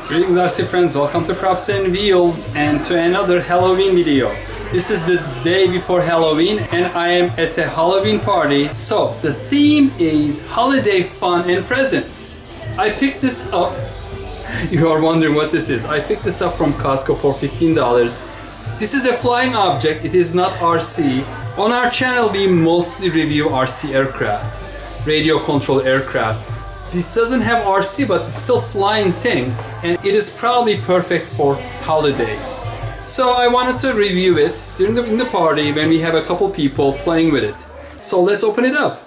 Greetings RC friends, welcome to Props and Wheels and to another Halloween video. This is the day before Halloween and I am at a Halloween party. So the theme is holiday fun and presents. I picked this up. You are wondering what this is. I picked this up from Costco for $15. This is a flying object, it is not RC. On our channel we mostly review RC aircraft, radio control aircraft. This doesn't have RC but it's still a flying thing and it is probably perfect for holidays. So I wanted to review it in the party when we have a couple people playing with it. So let's open it up.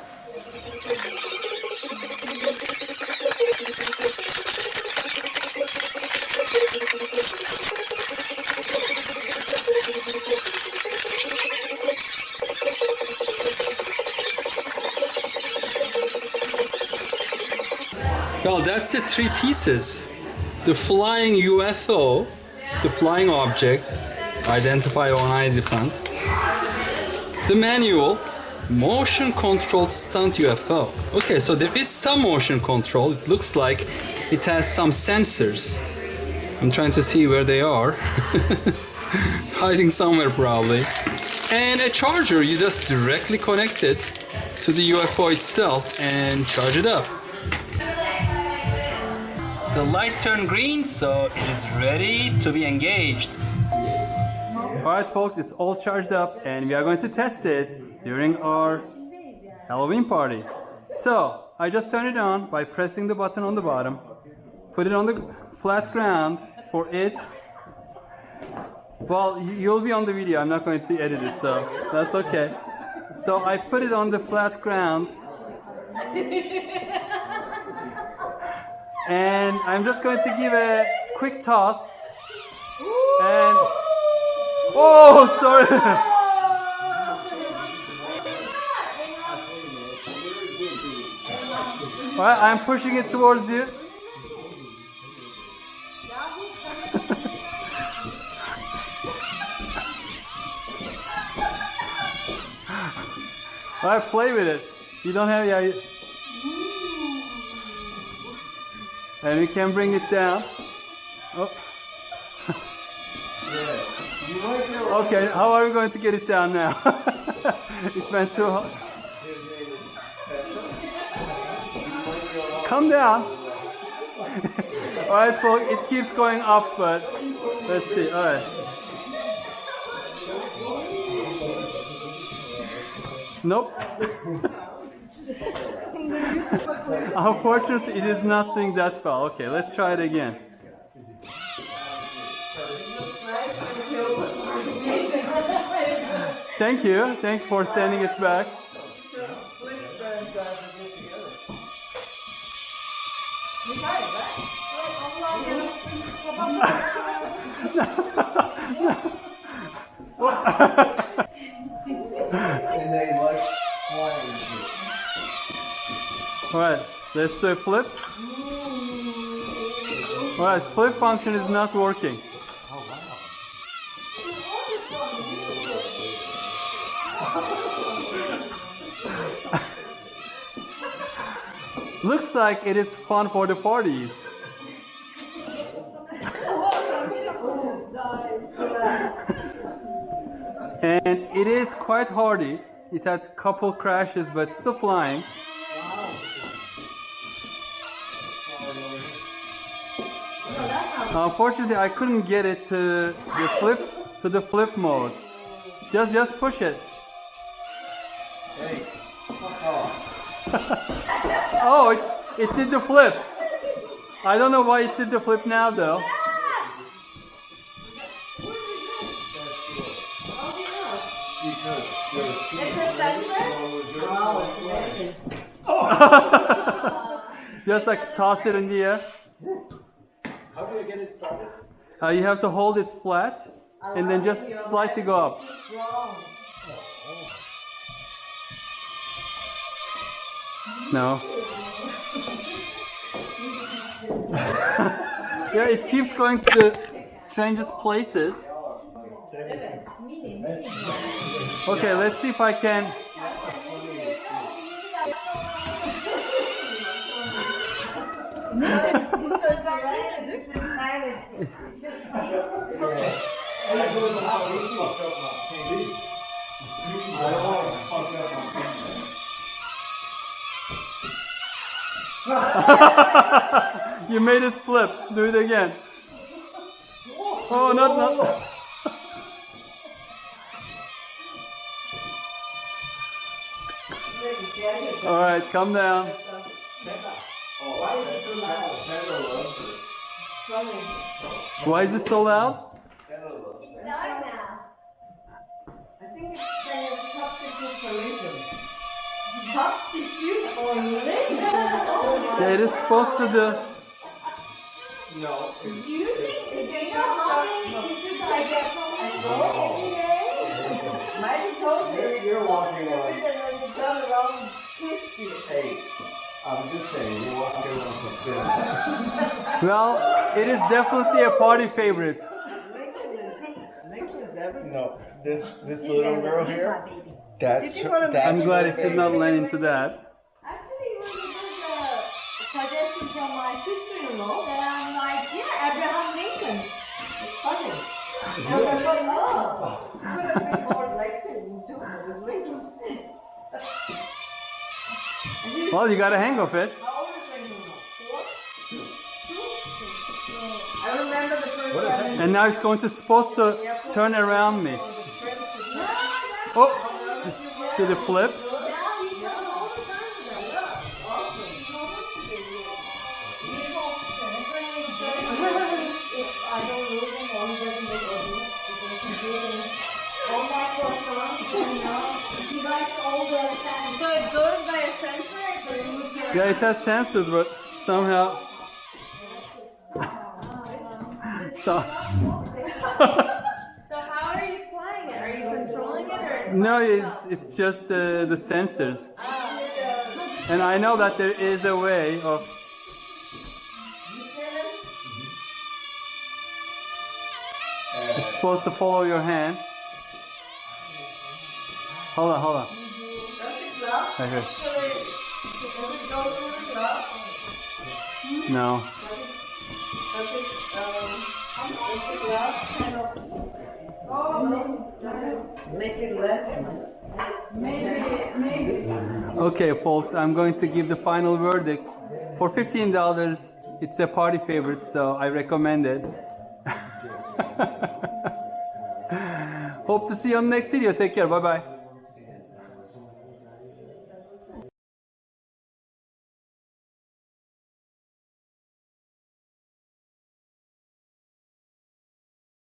Well, that's it, 3 pieces. The flying UFO, the flying object, identify unidentified. The manual, motion controlled stunt UFO. Okay, so there is some motion control. It looks like it has some sensors. I'm trying to see where they are. Hiding somewhere probably. And a charger, you just directly connect it to the UFO itself and charge it up. The light turned green, so it is ready to be engaged. Alright folks, it's all charged up and we are going to test it during our Halloween party. So, I just turned it on by pressing the button on the bottom, put it on the flat ground for it. Well, you'll be on the video, I'm not going to edit it, so that's okay. So I put it on the flat ground. And I'm just going to give a quick toss. And oh, sorry. All right, I'm pushing it towards you. All right, play with it. You don't have and we can bring it down. Oh. Okay, how are we going to get it down now? It went too hard. Come down. Alright, so it keeps going up, but let's see. Alright. Nope. Unfortunately, it is not doing that well. Okay, let's try it again. Thank you. Thanks for sending it back. And they like flying. Alright, let's do a flip. Alright, flip function is not working. Oh wow. Looks like it is fun for the parties. And it is quite hardy. It had a couple crashes but still flying. Unfortunately, I couldn't get it to the flip mode. Just push it. Hey. Oh, it did the flip. I don't know why it did the flip now though. Just like toss it in the air. How do I get it started? You have to hold it flat and then just slightly go up. No. Yeah, it keeps going to the strangest places. Okay, let's see if I can. trying to just see. And it goes out. It's fucked up on TV. I don't want to fuck up on camera. You made it flip. Do it again. Oh, not. All right, come down. Why is it so loud? Why is it so loud? It's not now. I think it's kind of substitute for Lincoln. Substitute for Lincoln? Oh my Yeah, it is supposed to do. No. Do you think they know how many pieces I get from my bowl every day? Mighty told me. You're walking on. When you turn around, kiss you. Hey, I'm just saying, you're walking on some film. Well, it is definitely a party favorite. Lincoln is everything. No, this little girl here. That's I'm glad it did not land into that. Actually, it was a good suggestion from my sister-in-law that I'm like, yeah, Abraham Lincoln. It's funny. And I was like, oh, I'm going to bring more Lexington too, with Lincoln. Well, you got a hang of it. How old is Lincoln now? 4? 2? I remember the first time. And now it's going to supposed to turn around me. Oh, to the flip. So it goes by a sensor, but it moves your Yeah, it has sensors, but somehow. So. So how are you flying it? Are you controlling it or is No, it's just the sensors. And I know that there is a way of. It's supposed to follow your hand. Hold on, hold on. Right here. No. Make it less. Maybe. Okay, folks, I'm going to give the final verdict. For $15, it's a party favorite, so I recommend it. Hope to see you on the next video. Take care. Bye bye.